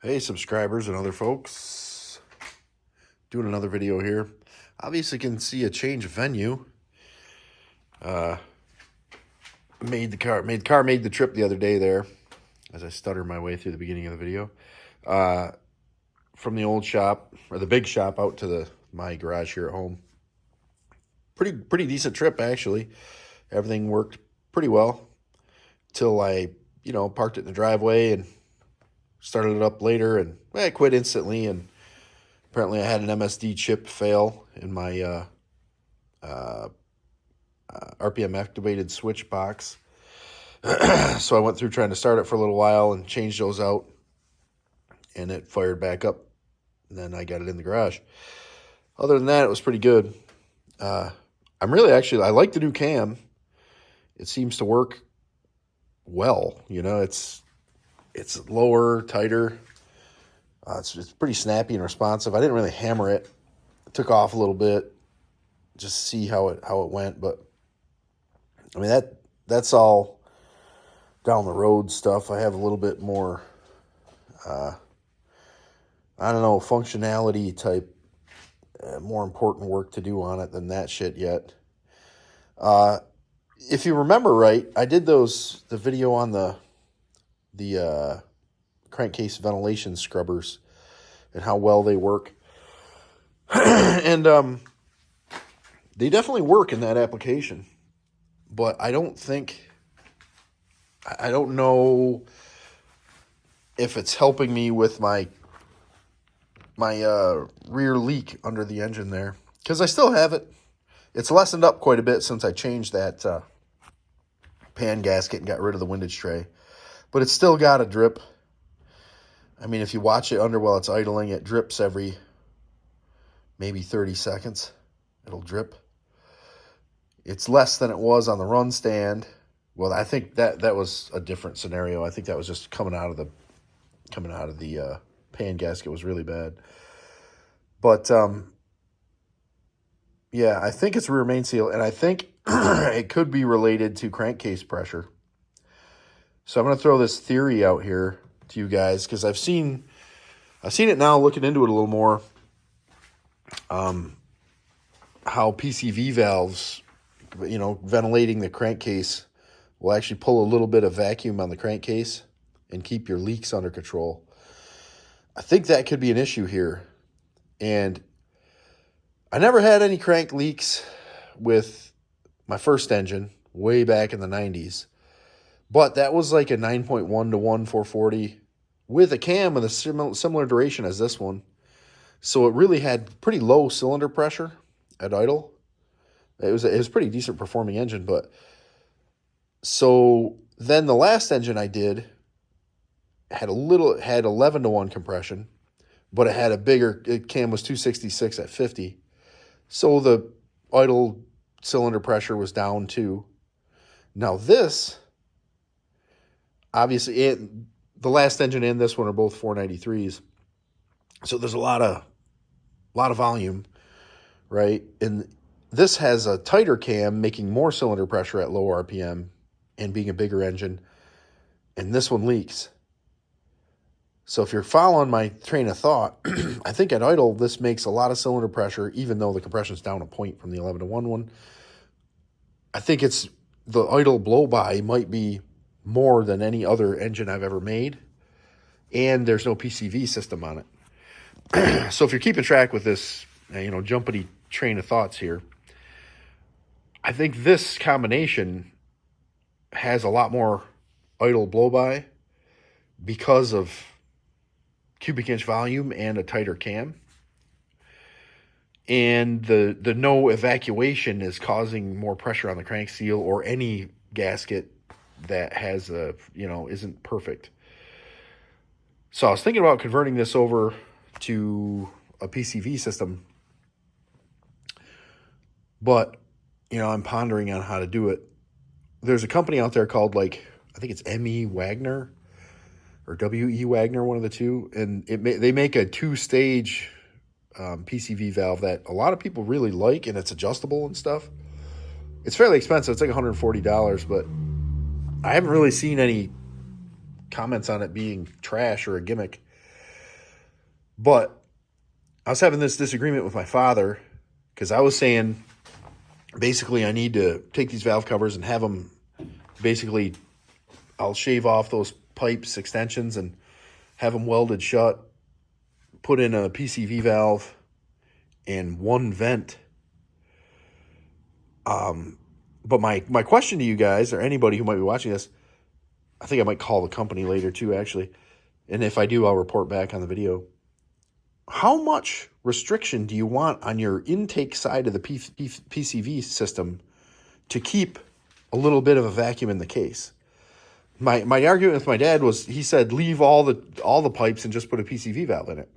Hey subscribers and other folks, doing another video here. Obviously can see a change of venue. Made the trip the other day there, as I stutter my way through the beginning of the video. From the old shop, or the big shop, out to my garage here at home. Pretty decent trip actually. Everything worked pretty well till I, parked it in the driveway and started it up later, and I quit instantly. And apparently I had an MSD chip fail in my RPM activated switch box. So I went through trying to start it for a little while and changed those out, and it fired back up. And then I got it in the garage. Other than that, it was pretty good. I like the new cam. It seems to work well. It's lower, tighter. It's pretty snappy and responsive. I didn't really hammer it. It took off a little bit, just to see how it went. But I mean, that's all down the road stuff. I have a little bit more, functionality type, more important work to do on it than that shit yet. If you remember right, I did the video on the crankcase ventilation scrubbers and how well they work. And they definitely work in that application. But I don't know if it's helping me with my rear leak under the engine there, because I still have it. It's lessened up quite a bit since I changed that pan gasket and got rid of the windage tray, but it's still got a drip. I mean, if you watch it under while it's idling, it drips every maybe 30 seconds. It'll drip. It's less than it was on the run stand. Well, I think that was a different scenario. I think that was just coming out of the pan gasket was really bad. But yeah, I think it's rear main seal, and I think it could be related to crankcase pressure. So I'm going to throw this theory out here to you guys, because I've seen it now, looking into it a little more. How PCV valves, ventilating the crankcase, will actually pull a little bit of vacuum on the crankcase and keep your leaks under control. I think that could be an issue here. And I never had any crank leaks with my first engine way back in the 90s. But that was like a 9.1 to 1 440 with a cam with a similar duration as this one. So it really had pretty low cylinder pressure at idle. It was a pretty decent performing engine. But so then the last engine I did had 11 to 1 compression, but it had cam was 266 at 50. So the idle cylinder pressure was down too. Now this, obviously, the last engine and this one are both 493s. So there's a lot of volume, right? And this has a tighter cam, making more cylinder pressure at low RPM and being a bigger engine. And this one leaks. So if you're following my train of thought, I think at idle, this makes a lot of cylinder pressure, even though the compression's down a point from the 11 to 1 one. I think it's the idle blow-by might be more than any other engine I've ever made. And there's no PCV system on it. So if you're keeping track with this, jumpity train of thoughts here, I think this combination has a lot more idle blow-by because of cubic inch volume and a tighter cam. And the no evacuation is causing more pressure on the crank seal or any gasket that has isn't perfect. So I was thinking about converting this over to a PCV system, but I'm pondering on how to do it. There's a company out there called, I think it's WAGNER or WAGNER, one of the two, and they make a 2-stage PCV valve that a lot of people really like, and it's adjustable and stuff. It's fairly expensive. It's like $140, but I haven't really seen any comments on it being trash or a gimmick. But I was having this disagreement with my father because I was saying basically I need to take these valve covers and have them basically, I'll shave off those pipes, extensions, and have them welded shut, put in a PCV valve and one vent. But my question to you guys, or anybody who might be watching this, I think I might call the company later too, actually. And if I do, I'll report back on the video. How much restriction do you want on your intake side of the PCV system to keep a little bit of a vacuum in the case? My argument with my dad was, he said leave all the pipes and just put a PCV valve in it.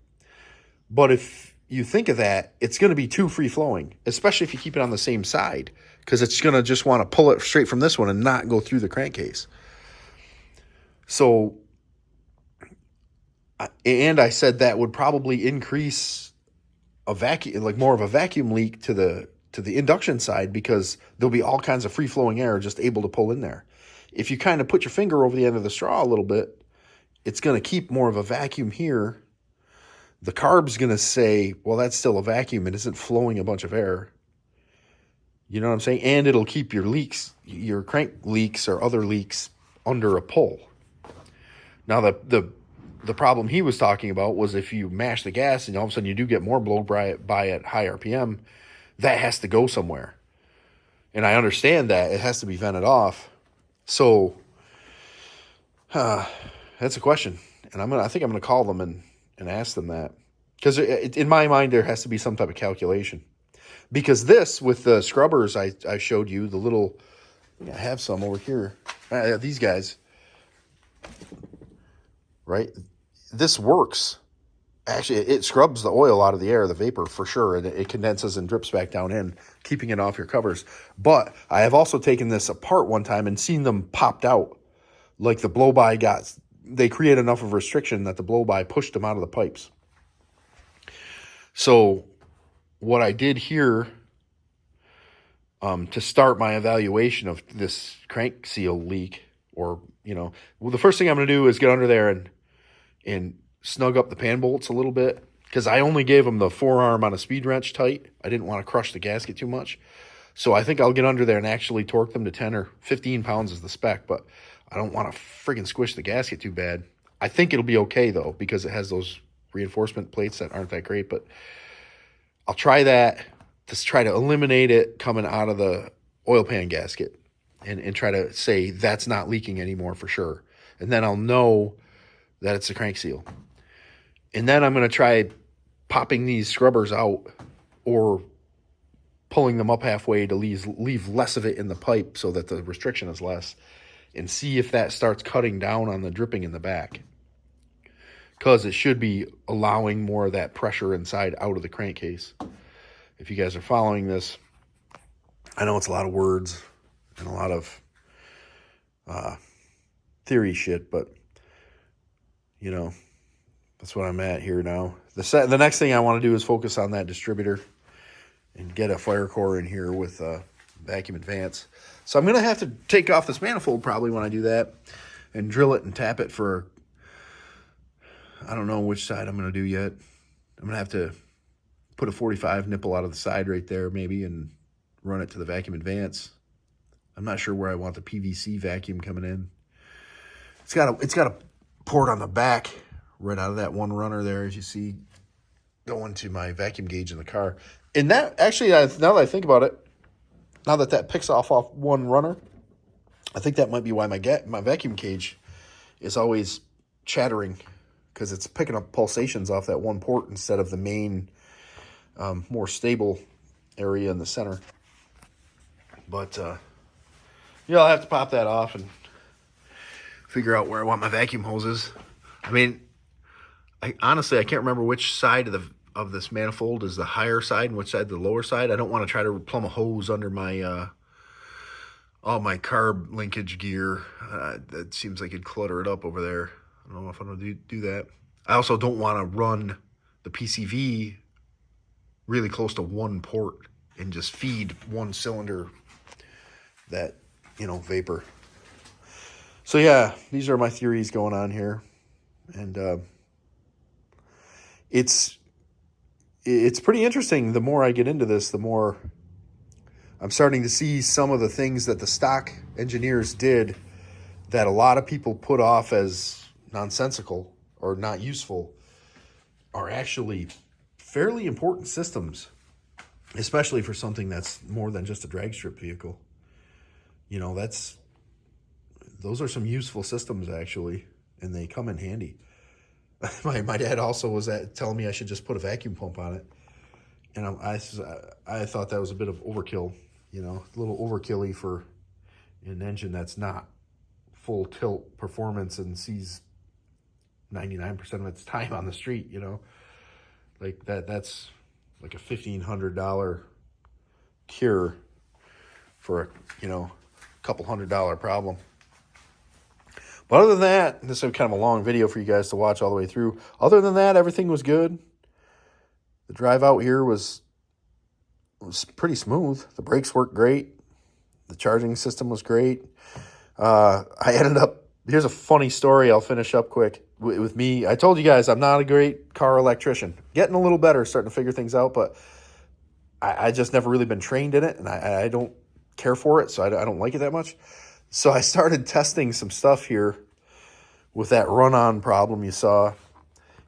But if you think of that, it's going to be too free flowing, especially if you keep it on the same side, because it's going to just want to pull it straight from this one and not go through the crankcase. So, and I said that would probably increase a vacuum, like more of a vacuum leak to the induction side, because there'll be all kinds of free flowing air just able to pull in there. If you kind of put your finger over the end of the straw a little bit, it's going to keep more of a vacuum here. The carb's going to say, well, that's still a vacuum. It isn't flowing a bunch of air. You know what I'm saying? And it'll keep your leaks, your crank leaks or other leaks, under a pull. Now, the problem he was talking about was if you mash the gas and all of a sudden you do get more blow by at high RPM, that has to go somewhere. And I understand that. It has to be vented off. So that's a question. And I think I'm going to call them and ask them that. Because in my mind, there has to be some type of calculation. Because this, with the scrubbers I showed you, the little, I have some over here. These guys, right? This works. Actually, it scrubs the oil out of the air, the vapor, for sure, and it condenses and drips back down in, keeping it off your covers. But I have also taken this apart one time and seen them popped out. Like the blow-by they create enough of restriction that the blow-by pushed them out of the pipes. So what I did here to start my evaluation of this crank seal leak, or, well, the first thing I'm going to do is get under there and snug up the pan bolts a little bit, because I only gave them the forearm on a speed wrench tight. I didn't want to crush the gasket too much. So I think I'll get under there and actually torque them to 10 or 15 pounds is the spec, but I don't want to friggin' squish the gasket too bad. I think it'll be okay, though, because it has those reinforcement plates that aren't that great, but I'll try that to try to eliminate it coming out of the oil pan gasket and try to say that's not leaking anymore for sure. And then I'll know that it's a crank seal. And then I'm going to try popping these scrubbers out or pulling them up halfway to leave less of it in the pipe so that the restriction is less, and see if that starts cutting down on the dripping in the back. Because it should be allowing more of that pressure inside out of the crankcase. If you guys are following this, I know it's a lot of words and a lot of theory shit, but that's what I'm at here now. The next thing I want to do is focus on that distributor and get a fire core in here with vacuum advance. So I'm going to have to take off this manifold probably when I do that and drill it and tap it for, I don't know which side I'm going to do yet. I'm going to have to put a 45 nipple out of the side right there maybe and run it to the vacuum advance. I'm not sure where I want the PVC vacuum coming in. It's got a port on the back right out of that one runner there, as you see, going to my vacuum gauge in the car. And that actually, now that I think about it, now that picks off one runner, I think that might be why my vacuum cage is always chattering, because it's picking up pulsations off that one port instead of the main, more stable area in the center. But I'll have to pop that off and figure out where I want my vacuum hoses. I mean, honestly, I can't remember which side of this manifold is the higher side and which side the lower side. I don't want to try to plumb a hose under my all my carb linkage gear. That seems like it'd clutter it up over there. I don't know if I'm going to do that. I also don't want to run the PCV really close to one port and just feed one cylinder that, vapor. So yeah, these are my theories going on here. And it's pretty interesting. The more I get into this, the more I'm starting to see some of the things that the stock engineers did that a lot of people put off as nonsensical or not useful are actually fairly important systems, especially for something that's more than just a drag strip vehicle. You know, those are some useful systems actually, and they come in handy. My dad also was telling me I should just put a vacuum pump on it, and I thought that was a bit of overkill, you know, a little overkill-y for an engine that's not full tilt performance and sees 99% of its time on the street, you know. Like that's like a $1,500 cure for a, you know, couple $100 problem. But other than that, this is kind of a long video for you guys to watch all the way through. Other than that, everything was good. The drive out here was pretty smooth. The brakes worked great. The charging system was great. I ended up, here's a funny story I'll finish up quick with me. I told you guys I'm not a great car electrician. Getting a little better, starting to figure things out, but I just never really been trained in it, and I don't care for it, so I don't like it that much. So I started testing some stuff here with that run-on problem you saw.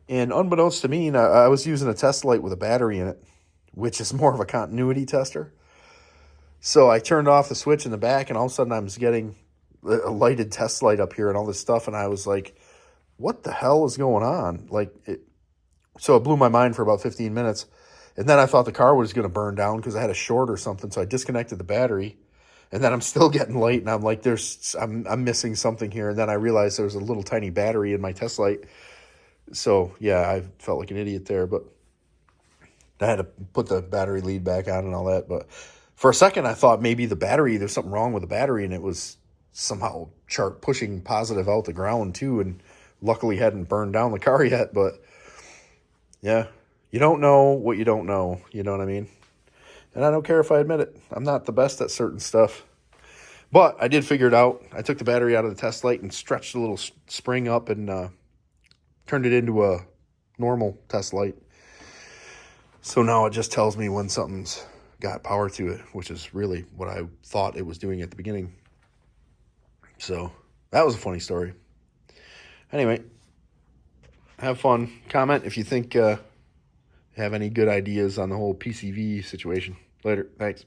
And unbeknownst to me, I was using a test light with a battery in it, which is more of a continuity tester. So I turned off the switch in the back, and all of a sudden I was getting a lighted test light up here and all this stuff. And I was like, what the hell is going on? So it blew my mind for about 15 minutes. And then I thought the car was going to burn down because I had a short or something. So I disconnected the battery. And then I'm still getting light, and I'm like, I'm missing something here. And then I realized there was a little tiny battery in my test light. So, yeah, I felt like an idiot there. But I had to put the battery lead back on and all that. But for a second, I thought maybe there's something wrong with the battery, and it was somehow pushing positive out the ground, too. And luckily hadn't burned down the car yet. But, yeah, you don't know what you don't know. You know what I mean? And I don't care if I admit it. I'm not the best at certain stuff. But I did figure it out. I took the battery out of the test light and stretched a little spring up and turned it into a normal test light. So now it just tells me when something's got power to it, which is really what I thought it was doing at the beginning. So that was a funny story. Anyway, have fun. Comment if you think... have any good ideas on the whole PCV situation. Later. Thanks.